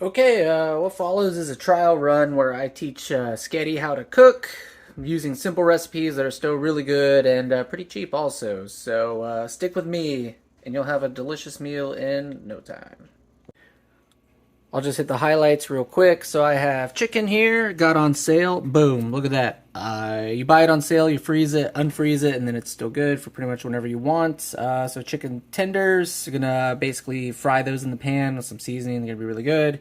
Okay, what follows is a trial run where I teach Sketty how to cook using simple recipes that are still really good and pretty cheap also. So stick with me and you'll have a delicious meal in no time. I'll just hit the highlights real quick. So I have chicken here, got on sale. Boom, look at that. You buy it on sale, you freeze it, unfreeze it, and then it's still good for pretty much whenever you want. So chicken tenders, you're gonna basically fry those in the pan with some seasoning. They're gonna be really good.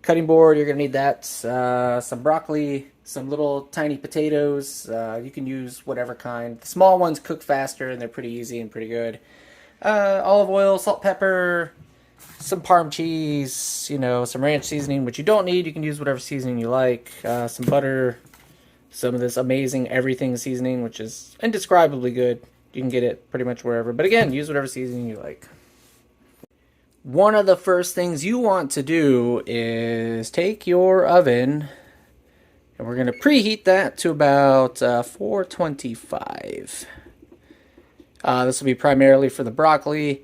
Cutting board, you're gonna need that. Some broccoli, some little tiny potatoes. You can use whatever kind. The small ones cook faster and they're pretty easy and pretty good. Olive oil, salt, pepper, some Parm cheese, some ranch seasoning, which you don't need. You can use whatever seasoning you like. Some butter, some of this amazing everything seasoning, which is indescribably good. You can get it pretty much wherever. But again, use whatever seasoning you like. One of the first things you want to do is take your oven, and we're going to preheat that to about 425. This will be primarily for the broccoli.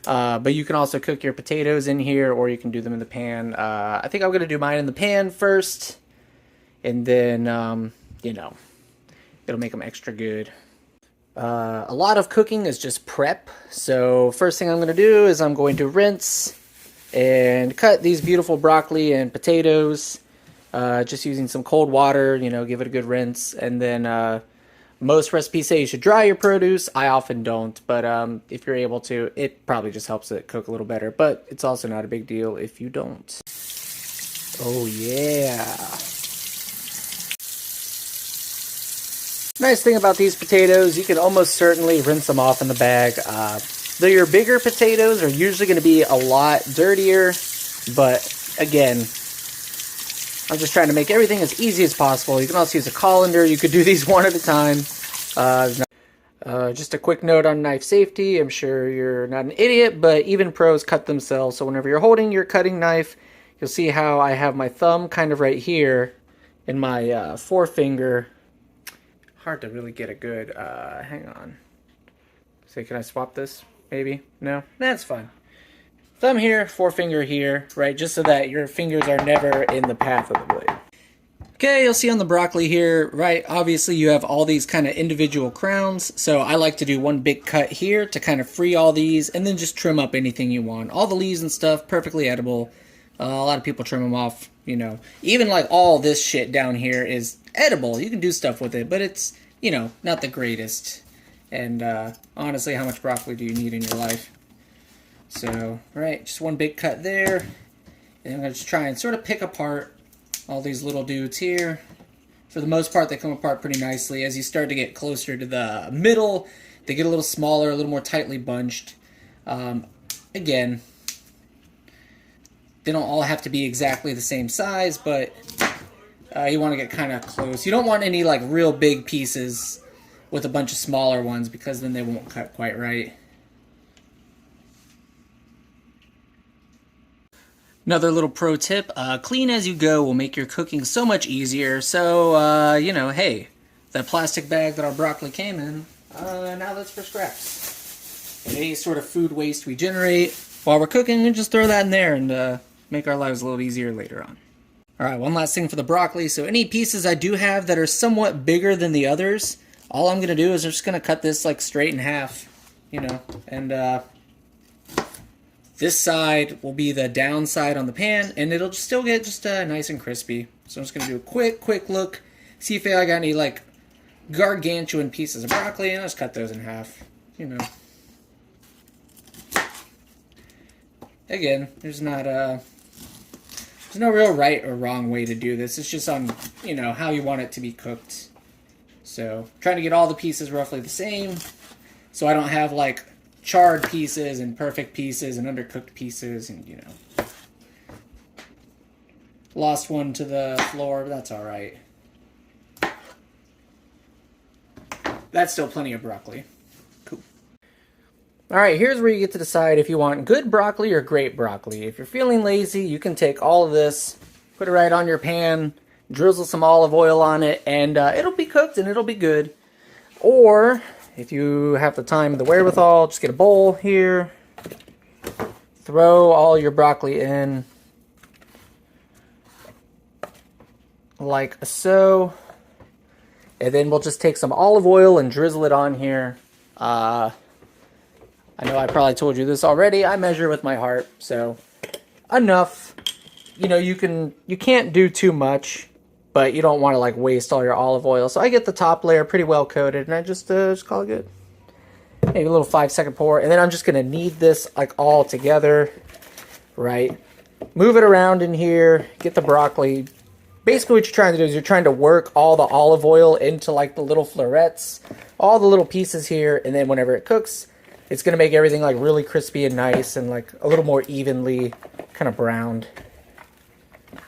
But you can also cook your potatoes in here, or you can do them in the pan. I think I'm going to do mine in the pan first, and then, it'll make them extra good. A lot of cooking is just prep. So first thing I'm going to do is I'm going to rinse and cut these beautiful broccoli and potatoes, just using some cold water, give it a good rinse. And then most recipes say you should dry your produce. I often don't, but if you're able to, it probably just helps it cook a little better. But it's also not a big deal if you don't. Oh yeah. Nice thing about these potatoes, you can almost certainly rinse them off in the bag. Your bigger potatoes are usually going to be a lot dirtier, but again, I'm just trying to make everything as easy as possible. You can also use a colander. You could do these one at a time. Just a quick note on knife safety. I'm sure you're not an idiot, but even pros cut themselves. So whenever you're holding your cutting knife, you'll see how I have my thumb kind of right here and my forefinger. Hard to really get a good, hang on. So can I swap this? Maybe? No? That's fine. Thumb here, forefinger here, right? Just so that your fingers are never in the path of the blade. Okay, you'll see on the broccoli here, right? Obviously you have all these kind of individual crowns. So I like to do one big cut here to kind of free all these and then just trim up anything you want. All the leaves and stuff, perfectly edible. A lot of people trim them off, Even like all this shit down here is edible. You can do stuff with it, but it's, not the greatest. And honestly, how much broccoli do you need in your life? So, right, just one big cut there. And I'm going to just try and sort of pick apart all these little dudes here. For the most part, they come apart pretty nicely. As you start to get closer to the middle, they get a little smaller, a little more tightly bunched. Again, they don't all have to be exactly the same size, but you want to get kind of close. You don't want any like real big pieces with a bunch of smaller ones because then they won't cut quite right. Another little pro tip, clean as you go will make your cooking so much easier. So, hey, that plastic bag that our broccoli came in, now that's for scraps. And any sort of food waste we generate while we're cooking, we just throw that in there and make our lives a little easier later on. Alright, one last thing for the broccoli. So any pieces I do have that are somewhat bigger than the others, all I'm going to do is I'm just going to cut this like straight in half, and this side will be the downside on the pan, and it'll still get just nice and crispy. So I'm just going to do a quick look, see if I got any like gargantuan pieces of broccoli, and I'll just cut those in half, Again, there's no real right or wrong way to do this. It's just on, how you want it to be cooked. So, trying to get all the pieces roughly the same, so I don't have like charred pieces and perfect pieces and undercooked pieces and, lost one to the floor, but that's alright. That's still plenty of broccoli. Cool. Alright, here's where you get to decide if you want good broccoli or great broccoli. If you're feeling lazy, you can take all of this, put it right on your pan, drizzle some olive oil on it, and it'll be cooked and it'll be good. Or, if you have the time and the wherewithal, just get a bowl here, throw all your broccoli in, like so. And then we'll just take some olive oil and drizzle it on here. I know I probably told you this already. I measure with my heart, so enough. You know, you can't do too much, but you don't want to like waste all your olive oil. So I get the top layer pretty well coated, and I just call it good. Maybe a little 5-second pour, and then I'm just gonna knead this like all together, right? Move it around in here. Get the broccoli. Basically what you're trying to do is you're trying to work all the olive oil into like the little florets, all the little pieces here, and then whenever it cooks, it's going to make everything like really crispy and nice and like a little more evenly kind of browned.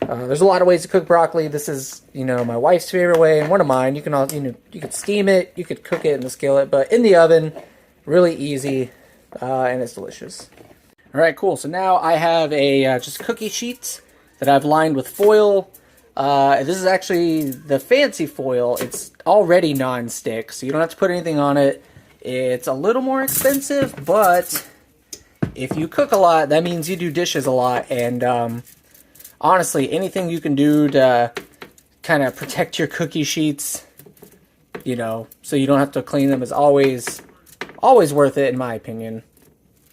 There's a lot of ways to cook broccoli. This is, you know, my wife's favorite way and one of mine. You can all, you know, you could steam it, you could cook it in the skillet, but in the oven, really easy, and it's delicious. All right, cool. So now I have a just cookie sheet that I've lined with foil. This is actually the fancy foil. It's already non-stick, so you don't have to put anything on it. It's a little more expensive, but if you cook a lot, that means you do dishes a lot. And honestly, anything you can do to kind of protect your cookie sheets, you know, so you don't have to clean them is always worth it, in my opinion.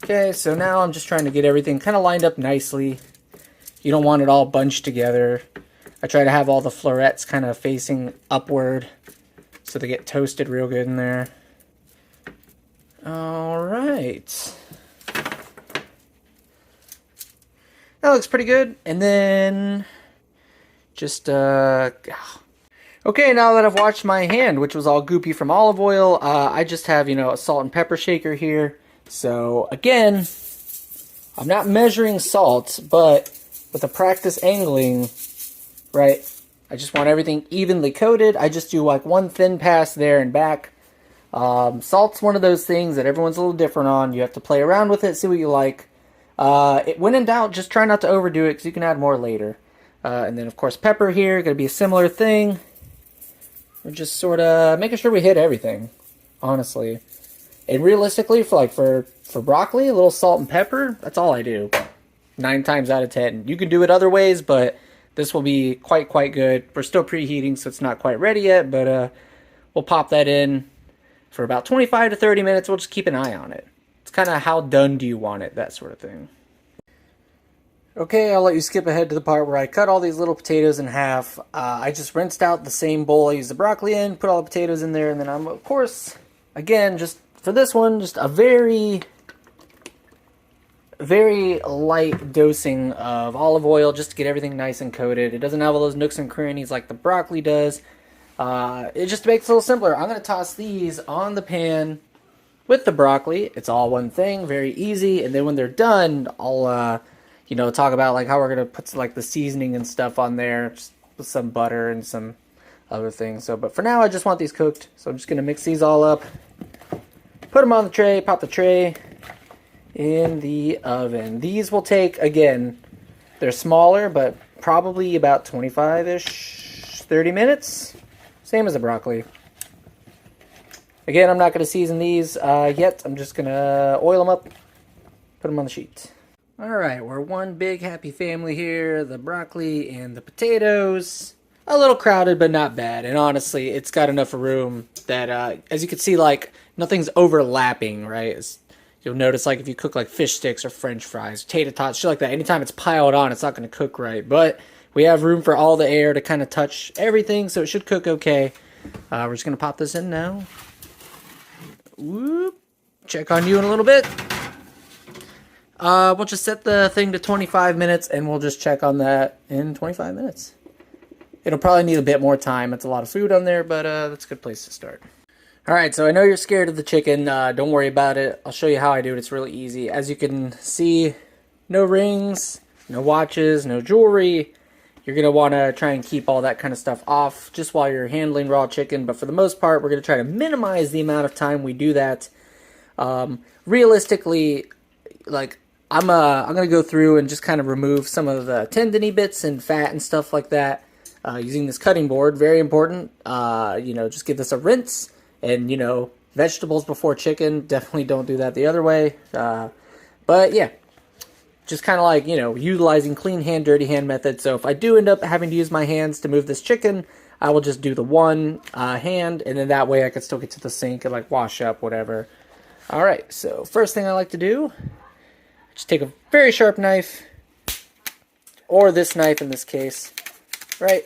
Okay, so now I'm just trying to get everything kind of lined up nicely. You don't want it all bunched together. I try to have all the florets kind of facing upward so they get toasted real good in there. All right. That looks pretty good. And then just, okay, now that I've washed my hand, which was all goopy from olive oil, I just have, you know, a salt and pepper shaker here. So again, I'm not measuring salt, but with the practice angling, right, I just want everything evenly coated. I just do like one thin pass there and back. Salt's one of those things that everyone's a little different on. You have to play around with it, see what you like. When in doubt, just try not to overdo it because you can add more later. And then, of course, pepper here, going to be a similar thing. We're just sort of making sure we hit everything, honestly. And realistically, for broccoli, a little salt and pepper, that's all I do. 9 times out of 10. You can do it other ways, but this will be quite good. We're still preheating, so it's not quite ready yet, but we'll pop that in for about 25 to 30 minutes. We'll just keep an eye on it. It's kind of how done do you want it, that sort of thing. Okay, I'll let you skip ahead to the part where I cut all these little potatoes in half. I just rinsed out the same bowl I used the broccoli in, put all the potatoes in there, and then I'm, of course, again, just for this one, just a very light dosing of olive oil just to get everything nice and coated. It doesn't have all those nooks and crannies like the broccoli does. It just makes it a little simpler. I'm going to toss these on the pan with the broccoli. It's all one thing, very easy. And then when they're done, I'll, you know, talk about like how we're going to put like the seasoning and stuff on there, just with some butter and some other things. So, but for now, I just want these cooked. So I'm just going to mix these all up, put them on the tray, pop the tray in the oven. These will take, again, they're smaller, but probably about 25-ish, 30 minutes. Same as the broccoli. Again, I'm not going to season these yet. I'm just going to oil them up, put them on the sheet. Alright, we're one big happy family here. The broccoli and the potatoes. A little crowded, but not bad. And honestly, it's got enough room that, as you can see, like, nothing's overlapping, right? You'll notice, like, if you cook, like, fish sticks or french fries, tater tots, shit like that, anytime it's piled on, it's not going to cook right. But we have room for all the air to kind of touch everything, so it should cook okay. We're just going to pop this in now. Whoop. Check on you in a little bit. We'll just set the thing to 25 minutes, and we'll just check on that in 25 minutes. It'll probably need a bit more time. It's a lot of food on there, but that's a good place to start. Alright, so I know you're scared of the chicken. Don't worry about it. I'll show you how I do it. It's really easy. As you can see, no rings, no watches, no jewelry. You're going to want to try and keep all that kind of stuff off just while you're handling raw chicken. But for the most part, we're going to try to minimize the amount of time we do that. Realistically, like, I'm going to go through and just kind of remove some of the tendony bits and fat and stuff like that using this cutting board. Very important. You know, just give this a rinse. And, you know, vegetables before chicken, definitely don't do that the other way. But, yeah. just kind of like, you know, utilizing clean hand, dirty hand method. So if I do end up having to use my hands to move this chicken, I will just do the one hand, and then that way I can still get to the sink and like wash up, whatever. All right, so first thing I like to do, just take a very sharp knife, or this knife in this case, right?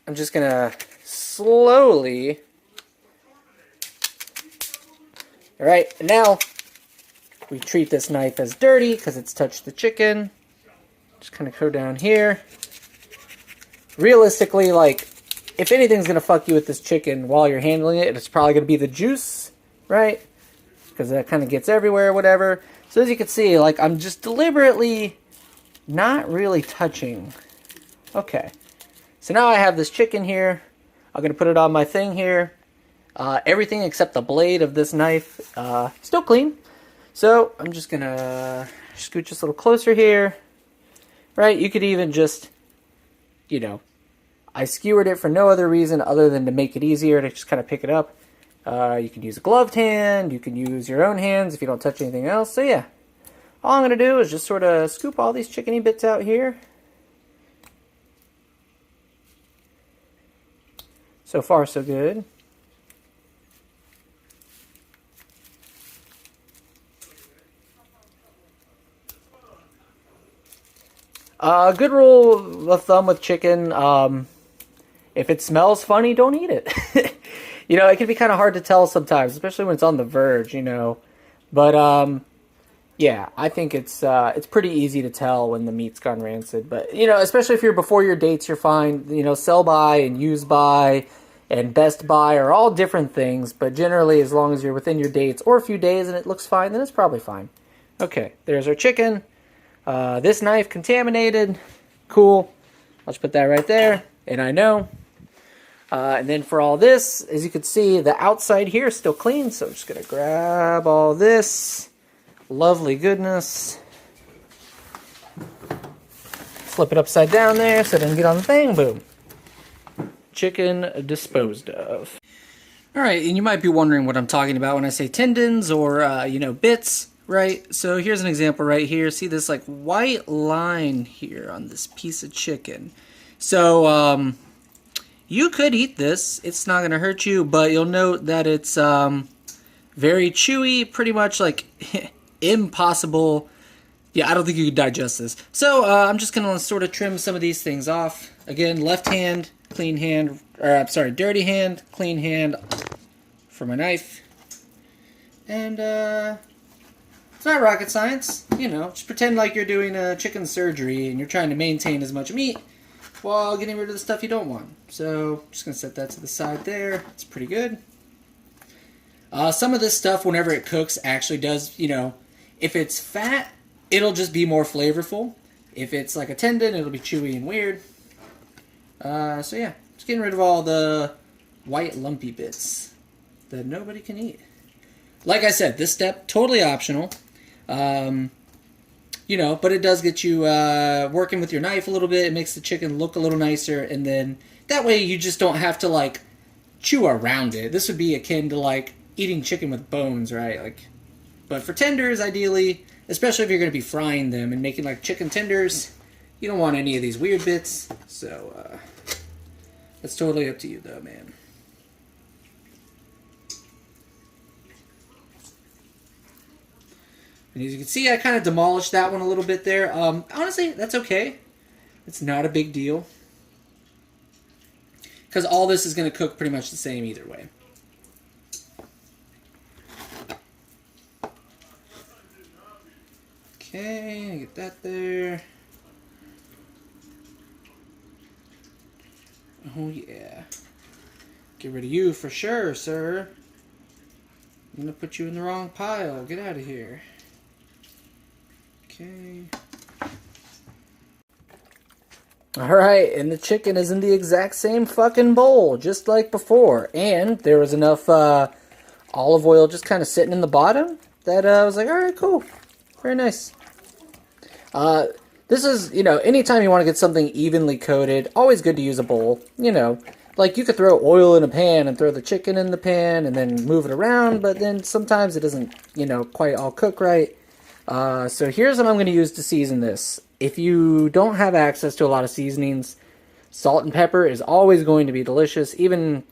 I'm just gonna slowly, all right, and now we treat this knife as dirty because it's touched the chicken. Just kind of go down here. Realistically, like, if anything's gonna fuck you with this chicken while you're handling it, it's probably gonna be the juice, right? Because that kind of gets everywhere, whatever. So as you can see, like, I'm just deliberately not really touching. Okay. So now I have this chicken here. I'm going to put it on my thing here. Everything except the blade of this knife, still clean. So I'm just going to scooch this a little closer here. Right? You could even just, you know, I skewered it for no other reason other than to make it easier to just kind of pick it up. You can use a gloved hand. You can use your own hands if you don't touch anything else. So yeah, all I'm going to do is just sort of scoop all these chickeny bits out here. So far, so good. Good rule of thumb with chicken, if it smells funny, don't eat it. You know, it can be kind of hard to tell sometimes, especially when it's on the verge, you know. But, yeah, I think it's pretty easy to tell when the meat's gone rancid. But, you know, especially if you're before your dates, you're fine. You know, sell by and use by and best by are all different things. But generally, as long as you're within your dates or a few days and it looks fine, then it's probably fine. Okay, there's our chicken. This knife contaminated. Cool. I'll just put that right there. And I know. And then for all this, as you can see, the outside here is still clean. So I'm just going to grab all this lovely goodness. Flip it upside down there so it doesn't get on the thing. Boom. Chicken disposed of. All right, and you might be wondering what I'm talking about when I say tendons or, you know, bits, right? So here's an example right here. See this, like, white line here on this piece of chicken. So, you could eat this. It's not going to hurt you, but you'll note that it's very chewy, pretty much like impossible. Yeah, I don't think you could digest this. So I'm just going to sort of trim some of these things off. Again, left hand, clean hand, or I'm sorry, dirty hand, clean hand for my knife. And it's not rocket science, you know, just pretend like you're doing a chicken surgery and you're trying to maintain as much meat while getting rid of the stuff you don't want. So, just going to set that to the side there. It's pretty good. Some of this stuff, whenever it cooks, actually does, you know, if it's fat, it'll just be more flavorful. If it's like a tendon, it'll be chewy and weird. So yeah, just getting rid of all the white lumpy bits that nobody can eat. Like I said, this step, totally optional. You know, but it does get you working with your knife a little bit. It makes the chicken look a little nicer, and then that way you just don't have to, like, chew around it. This would be akin to, like, eating chicken with bones, right? Like, but for tenders, ideally, especially if you're going to be frying them and making, like, chicken tenders, you don't want any of these weird bits. So, that's totally up to you, though, man. And as you can see, I kind of demolished that one a little bit there. Honestly, that's okay. It's not a big deal. Because all this is going to cook pretty much the same either way. Okay, get that there. Oh yeah. Get rid of you for sure, sir. I'm going to put you in the wrong pile. Get out of here. Okay. Alright, and the chicken is in the exact same fucking bowl, just like before. And there was enough olive oil just kind of sitting in the bottom that I was like, alright, cool. Very nice. This is, you know, anytime you want to get something evenly coated, always good to use a bowl. You know, like you could throw oil in a pan and throw the chicken in the pan and then move it around, but then sometimes it doesn't, you know, quite all cook right. So here's what I'm going to use to season this. If you don't have access to a lot of seasonings, salt and pepper is always going to be delicious, even,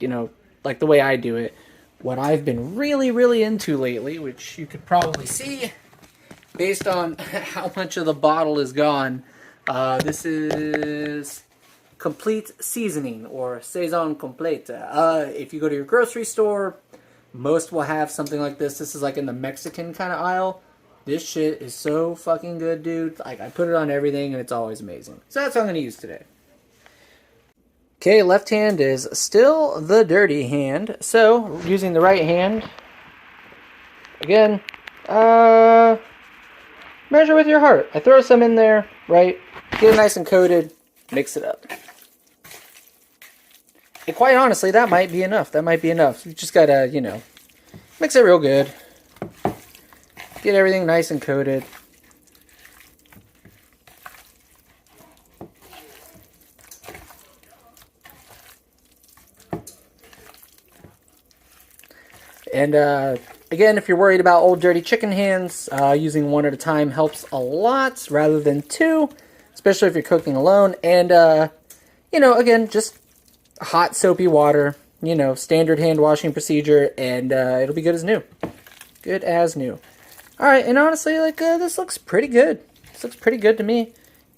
like the way I do it. What I've been really, really into lately, which you could probably see based on how much of the bottle is gone, this is complete seasoning, or saison complete. If you go to your grocery store, most will have something like this. This is like in the Mexican kind of aisle. This shit is so fucking good, dude. Like, I put it on everything, and it's always amazing. So that's what I'm going to use today. Okay, left hand is still the dirty hand. So, using the right hand, again, measure with your heart. I throw some in there, right? Get it nice and coated. Mix it up. And quite honestly, that might be enough. That might be enough. You just gotta, mix it real good. Get everything nice and coated. And again, if you're worried about old dirty chicken hands, using one at a time helps a lot rather than two, especially if you're cooking alone. And, again, just hot soapy water, standard hand washing procedure, and it'll be good as new. Good as new. Alright, and honestly, this looks pretty good. This looks pretty good to me.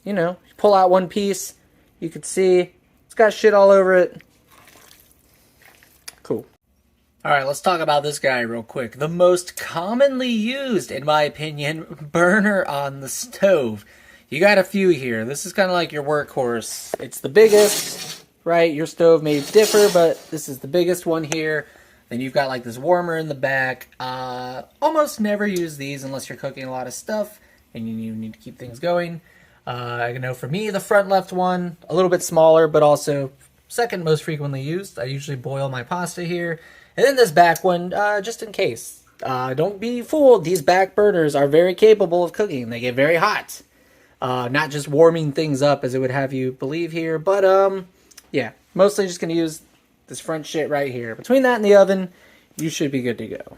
You pull out one piece, you can see it's got shit all over it. Cool. Alright, let's talk about this guy real quick. The most commonly used, in my opinion, burner on the stove. You got a few here. This is kind of like your workhorse. It's the biggest, right? Your stove may differ, but this is the biggest one here. Then you've got like this warmer in the back. Almost never use these unless you're cooking a lot of stuff and you need to keep things going. I know for me, the front left one, a little bit smaller, but also second most frequently used. I usually boil my pasta here. And then this back one, just in case. Don't be fooled. These back burners are very capable of cooking. They get very hot. Not just warming things up as it would have you believe here, but yeah, mostly just going to use this front shit right here. Between that and the oven, you should be good to go.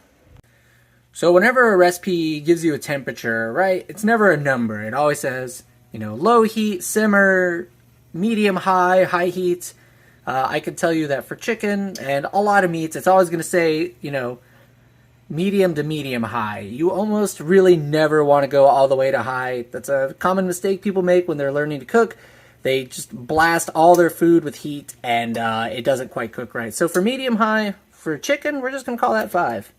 So whenever a recipe gives you a temperature, right, it's never a number. It always says, low heat, simmer, medium high, high heat. I could tell you that for chicken and a lot of meats, it's always going to say, medium to medium high. You almost really never want to go all the way to high. That's a common mistake people make when they're learning to cook. They just blast all their food with heat, and it doesn't quite cook right. So for medium-high, for chicken, we're just going to call that 5.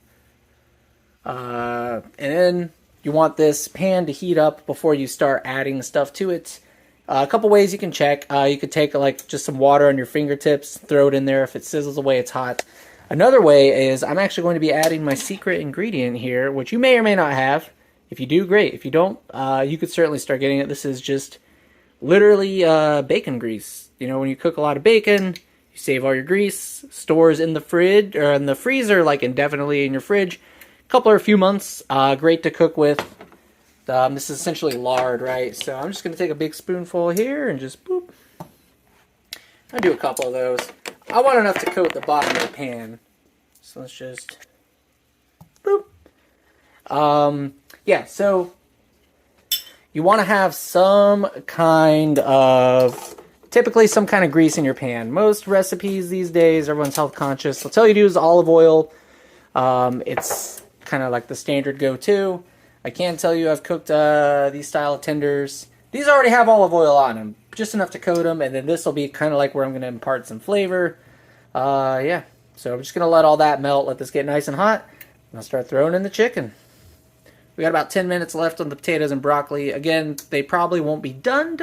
And then you want this pan to heat up before you start adding stuff to it. A couple ways you can check. You could take just some water on your fingertips, throw it in there. If it sizzles away, it's hot. Another way is I'm actually going to be adding my secret ingredient here, which you may or may not have. If you do, great. If you don't, you could certainly start getting it. This is just literally bacon grease. When you cook a lot of bacon, you save all your grease, stores in the fridge or in the freezer, like indefinitely in your fridge. A few months, great to cook with. This is essentially lard, right? So I'm just going to take a big spoonful here and just boop. I'll do a couple of those. I want enough to coat the bottom of the pan. So let's just boop. Yeah, so you want to have typically some kind of grease in your pan. Most recipes these days, everyone's health conscious. They'll tell you to use olive oil. It's kind of like the standard go-to. I can tell you I've cooked these style of tenders. These already have olive oil on them, just enough to coat them, and then this will be kind of like where I'm going to impart some flavor. Yeah, so I'm just going to let all that melt, let this get nice and hot, and I'll start throwing in the chicken. We got about 10 minutes left on the potatoes and broccoli. Again, they probably won't be done,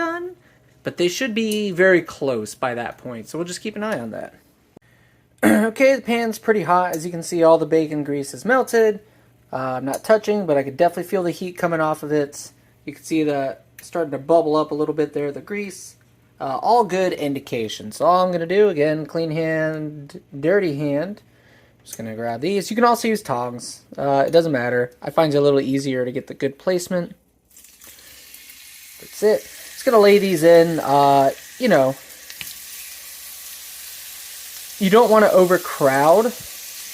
but they should be very close by that point, so we'll just keep an eye on that. Okay, the pan's pretty hot. As you can see, all the bacon grease is melted. I'm not touching, but I could definitely feel the heat coming off of it. You can see the starting to bubble up a little bit there, the grease. All good indications. So all I'm going to do, again, clean hand, dirty hand. Just going to grab these. You can also use tongs. It doesn't matter. I find it a little easier to get the good placement. That's it. Just going to lay these in. You don't want to overcrowd.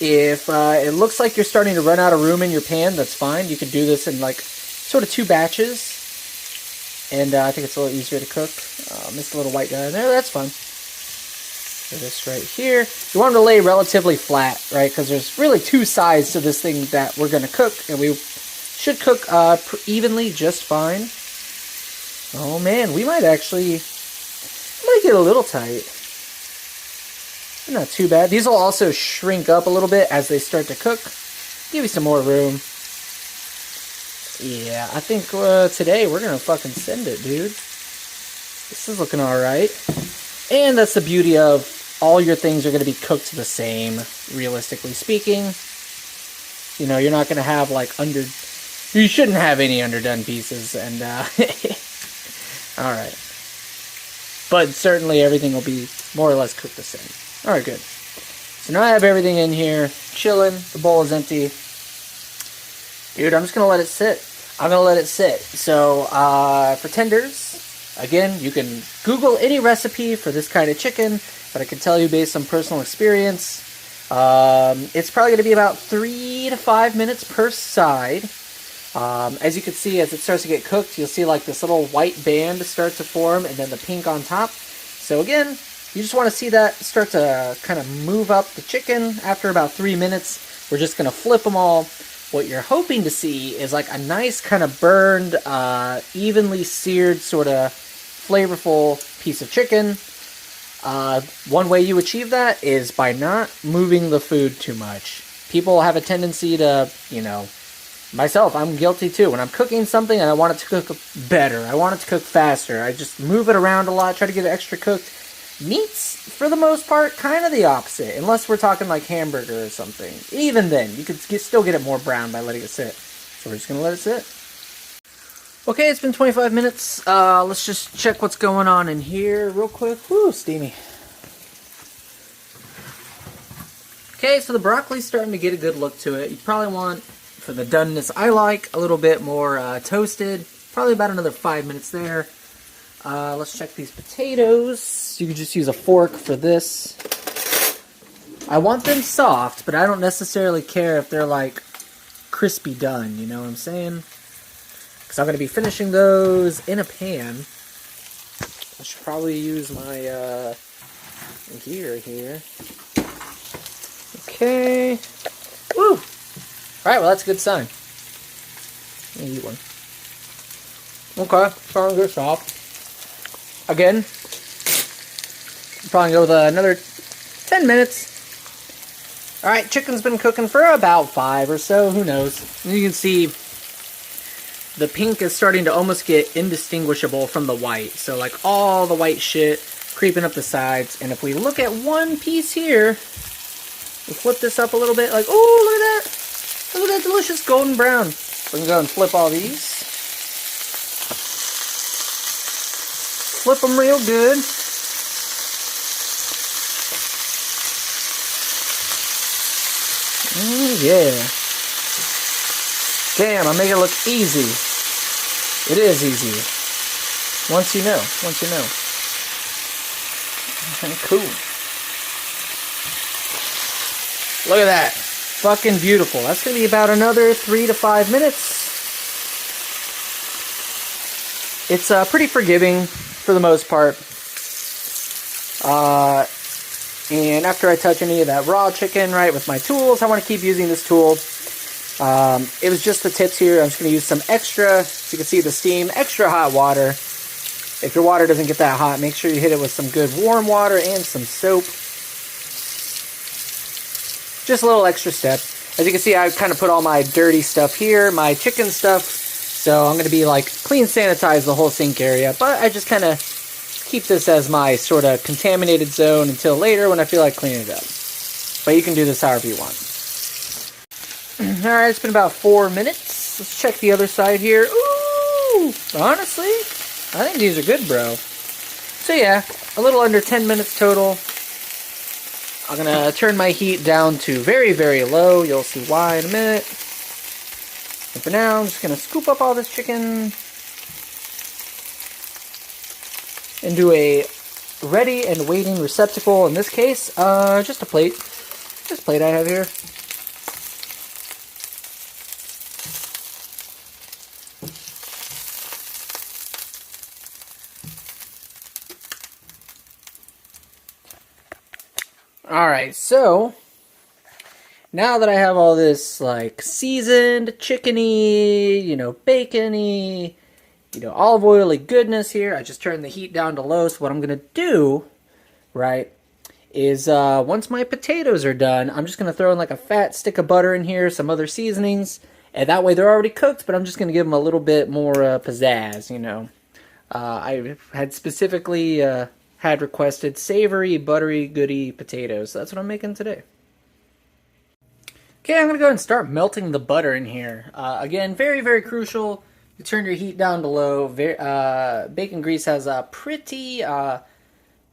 If it looks like you're starting to run out of room in your pan, that's fine. You can do this in sort of 2 batches. And I think it's a little easier to cook. Missed a little white guy in there. That's fine. So this right here. You want it to lay relatively flat, right? Because there's really 2 sides to this thing that we're going to cook. And we should cook evenly just fine. Oh man, we might actually... might get a little tight. Not too bad. These will also shrink up a little bit as they start to cook. Give you some more room. Yeah, I think today we're going to fucking send it, dude. This is looking alright. And that's the beauty of all your things are going to be cooked the same, realistically speaking. You know, you're not going to have like you shouldn't have any underdone pieces. And, alright. But certainly everything will be more or less cooked the same. Alright, good. So now I have everything in here, chilling. The bowl is empty. Dude, I'm just going to let it sit. I'm going to let it sit. So, for tenders, again, you can Google any recipe for this kind of chicken, but I can tell you based on personal experience, it's probably going to be about 3 to 5 minutes per side. As you can see, as it starts to get cooked, you'll see like this little white band start to form, and then the pink on top. So again, you just want to see that start to kind of move up the chicken. After about 3 minutes, we're just going to flip them all. What you're hoping to see is like a nice kind of burned, evenly seared, sort of flavorful piece of chicken. One way you achieve that is by not moving the food too much. People have a tendency to, you know, myself, I'm guilty too. When I'm cooking something and I want it to cook better, I want it to cook faster, I just move it around a lot, try to get it extra cooked. Meats, for the most part, kind of the opposite. Unless we're talking like hamburger or something. Even then, you could still get it more brown by letting it sit. So we're just going to let it sit. Okay, it's been 25 minutes. Let's just check what's going on in here real quick. Woo, steamy. Okay, so the broccoli's starting to get a good look to it. You probably want, for the doneness I like, a little bit more toasted. Probably about another 5 minutes there. Let's check these potatoes. You can just use a fork for this. I want them soft, but I don't necessarily care if they're like crispy done, you know what I'm saying? Because I'm going to be finishing those in a pan. I should probably use my here. Okay. Woo! Alright, well that's a good sign. Let me eat one. Okay, starting to get soft. Again, probably go with another 10 minutes. Alright, chicken's been cooking for about 5 or so, who knows. And you can see the pink is starting to almost get indistinguishable from the white. So like all the white shit creeping up the sides. And if we look at one piece here, we flip this up a little bit, like, oh, look at that. Look at that delicious golden brown. We can go and flip all these. Flip them real good. Yeah. Damn, I make it look easy. It is easy. Once you know. Okay, cool. Look at that. Fucking beautiful. That's going to be about another 3 to 5 minutes. It's pretty forgiving for the most part. And after I touch any of that raw chicken, right, with my tools, I want to keep using this tool. It was just the tips here. I'm just going to use some extra, so you can see the steam, extra hot water. If your water doesn't get that hot, make sure you hit it with some good warm water and some soap. Just a little extra step. As you can see, I kind of put all my dirty stuff here, my chicken stuff. So I'm going to be like clean sanitize the whole sink area. But I just kind of keep this as my sort of contaminated zone until later when I feel like cleaning it up. But you can do this however you want. Alright, it's been about 4 minutes. Let's check the other side here. Ooh! Honestly, I think these are good, bro. So yeah, a little under 10 minutes total. I'm going to turn my heat down to very, very low. You'll see why in a minute. And for now, I'm just going to scoop up all this chicken into a ready and waiting receptacle. In this case, just a plate. This plate I have here. Alright, so now that I have all this like seasoned chickeny, bacony, olive oily goodness here, I just turned the heat down to low. So what I'm gonna do, right, is once my potatoes are done, I'm just gonna throw in like a fat stick of butter in here, some other seasonings, and that way they're already cooked, but I'm just gonna give them a little bit more pizzazz. I had specifically had requested savory, buttery, goody potatoes. So that's what I'm making today. Okay, I'm going to go ahead and start melting the butter in here. Again, very, very crucial. You turn your heat down to low. Bacon grease has a pretty, a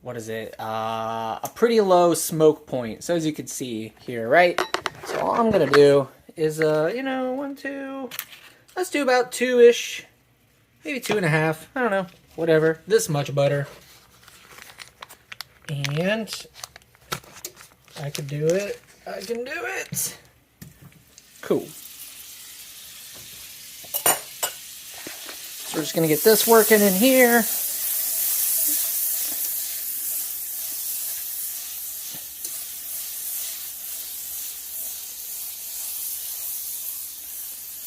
pretty low smoke point. So as you can see here, right? So all I'm going to do is, let's do about 2-ish, maybe 2.5. I don't know, whatever. This much butter. And I can do it. I can do it. Cool. So we're just going to get this working in here.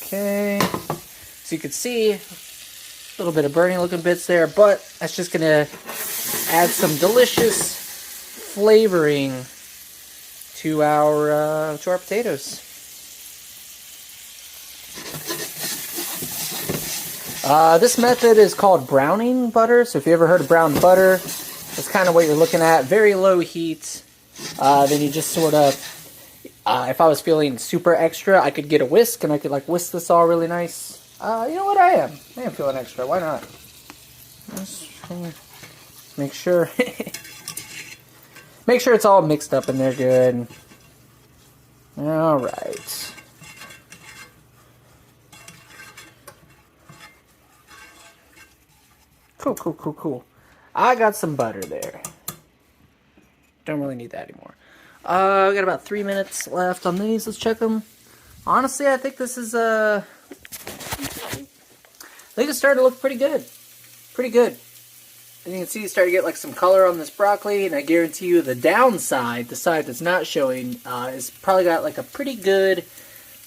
Okay. So you can see a little bit of burning looking bits there, but that's just going to add some delicious flavoring to our potatoes. This method is called browning butter. So if you ever heard of brown butter, that's kind of what you're looking at. Very low heat. Then you just sort of, if I was feeling super extra, I could get a whisk and I could like whisk this all really nice. You know what, I am feeling extra. Why not? Just make sure, make sure it's all mixed up in there good. All right. Cool. I got some butter there. Don't really need that anymore. We got about 3 minutes left on these. Let's check them. Honestly, I think this is, I think it's starting to look pretty good. Pretty good. And you can see it's starting to get like some color on this broccoli, and I guarantee you the downside, the side that's not showing, is probably got like a pretty good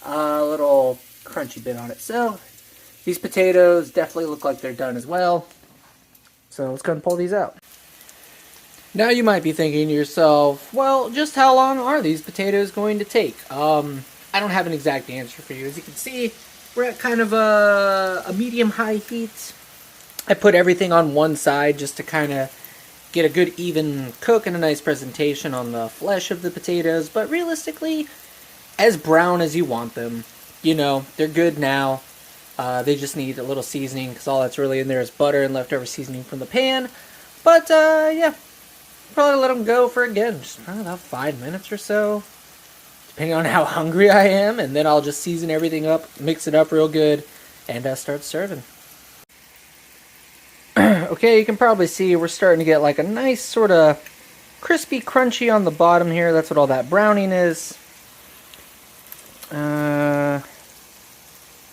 little crunchy bit on it. So, these potatoes definitely look like they're done as well. So let's go ahead and pull these out. Now you might be thinking to yourself, well, just how long are these potatoes going to take? I don't have an exact answer for you. As you can see, we're at kind of a medium-high heat. I put everything on one side just to kind of get a good even cook and a nice presentation on the flesh of the potatoes. But realistically, as brown as you want them. They're good now. They just need a little seasoning because all that's really in there is butter and leftover seasoning from the pan. But, yeah, probably let them go for, again, just about 5 minutes or so, depending on how hungry I am. And then I'll just season everything up, mix it up real good, and start serving. Okay, you can probably see we're starting to get like a nice sort of crispy, crunchy on the bottom here. That's what all that browning is.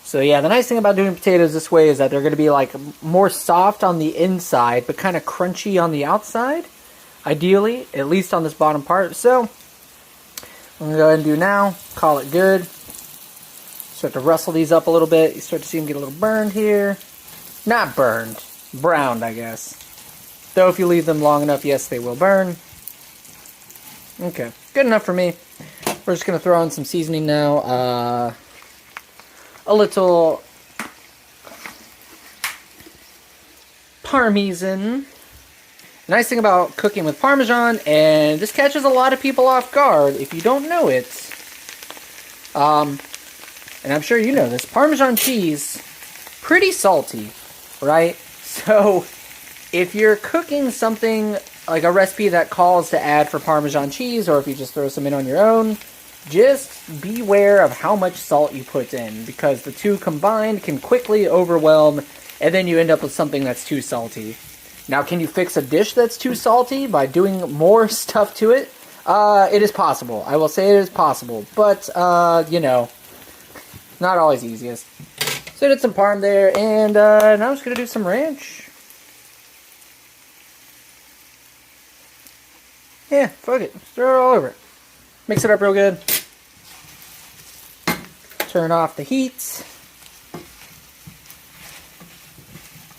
So yeah, the nice thing about doing potatoes this way is that they're going to be like more soft on the inside, but kind of crunchy on the outside, ideally, at least on this bottom part. So, I'm going to go ahead and do now, call it good. Start to rustle these up a little bit. You start to see them get a little burned here. Not burned, browned, I guess. Though if you leave them long enough, yes, they will burn. Okay, good enough for me. We're just going to throw on some seasoning now. A little Parmesan. The nice thing about cooking with Parmesan, and this catches a lot of people off guard if you don't know it, and I'm sure you know this, Parmesan cheese, pretty salty, right? So if you're cooking something like a recipe that calls to add for Parmesan cheese, or if you just throw some in on your own, just beware of how much salt you put in, because the two combined can quickly overwhelm, and then you end up with something that's too salty. Now, can you fix a dish that's too salty by doing more stuff to it? It is possible. I will say it is possible, but, not always easiest. So I did some parm there, and now I'm just going to do some ranch. Yeah, fuck it. Throw it all over it. Mix it up real good. Turn off the heat.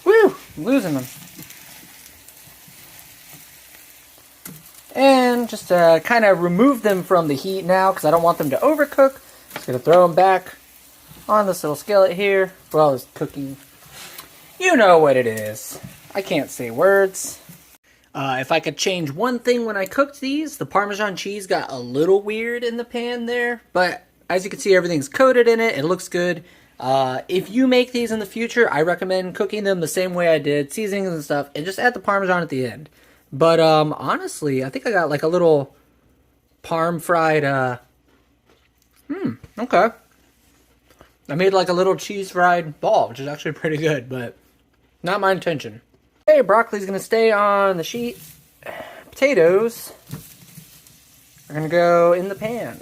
Woo! I'm losing them. And just kind of remove them from the heat now because I don't want them to overcook. Just going to throw them back on this little skillet here. Well, it's cooking. You know what it is. I can't say words. If I could change one thing when I cooked these, the Parmesan cheese got a little weird in the pan there. But as you can see, everything's coated in it. It looks good. If you make these in the future, I recommend cooking them the same way I did, seasonings and stuff, and just add the Parmesan at the end. But honestly, I think I got like a little parm fried, okay. I made like a little cheese fried ball, which is actually pretty good, but not my intention. Okay, broccoli's gonna stay on the sheet. Potatoes are gonna go in the pan.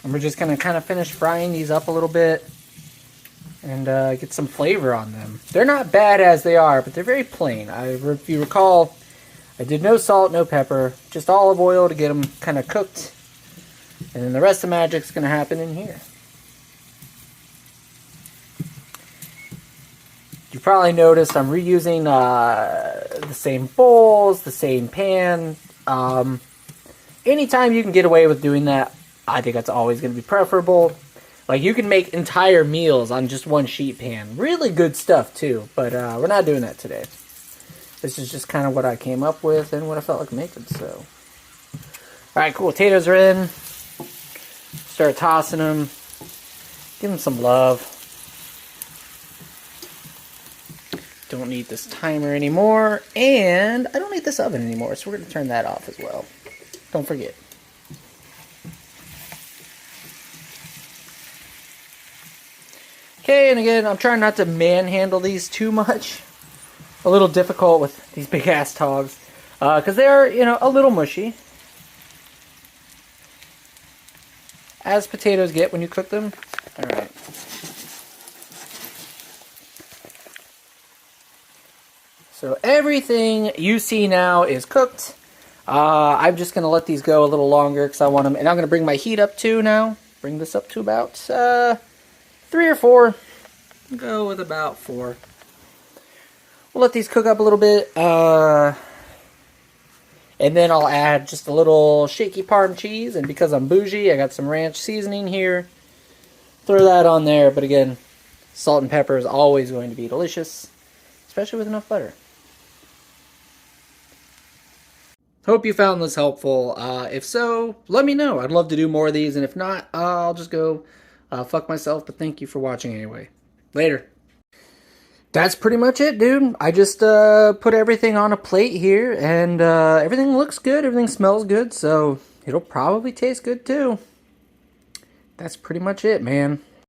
And we're just gonna kind of finish frying these up a little bit and get some flavor on them. They're not bad as they are, but they're very plain. If you recall, I did no salt, no pepper, just olive oil to get them kind of cooked. And then the rest of the magic's going to happen in here. You probably noticed I'm reusing the same bowls, the same pan. Anytime you can get away with doing that, I think that's always going to be preferable. Like, you can make entire meals on just one sheet pan. Really good stuff, too. But we're not doing that today. This is just kind of what I came up with and what I felt like making, so. Alright, cool. Potatoes are in. Start tossing them. Give them some love. Don't need this timer anymore. And I don't need this oven anymore, so we're going to turn that off as well. Don't forget. Okay, and again, I'm trying not to manhandle these too much. A little difficult with these big-ass togs. Because they are, you know, a little mushy. As potatoes get when you cook them. Alright. So everything you see now is cooked. I'm just going to let these go a little longer because I want them. And I'm going to bring my heat up to now. Bring this up to about 3 or 4. Go with about 4. We'll let these cook up a little bit. And then I'll add just a little shaky parm cheese. And because I'm bougie, I got some ranch seasoning here. Throw that on there. But again, salt and pepper is always going to be delicious. Especially with enough butter. Hope you found this helpful. If so, let me know. I'd love to do more of these. And if not, I'll just go fuck myself. But thank you for watching anyway. Later. That's pretty much it, dude. I just put everything on a plate here, and everything looks good, everything smells good, so it'll probably taste good too. That's pretty much it, man.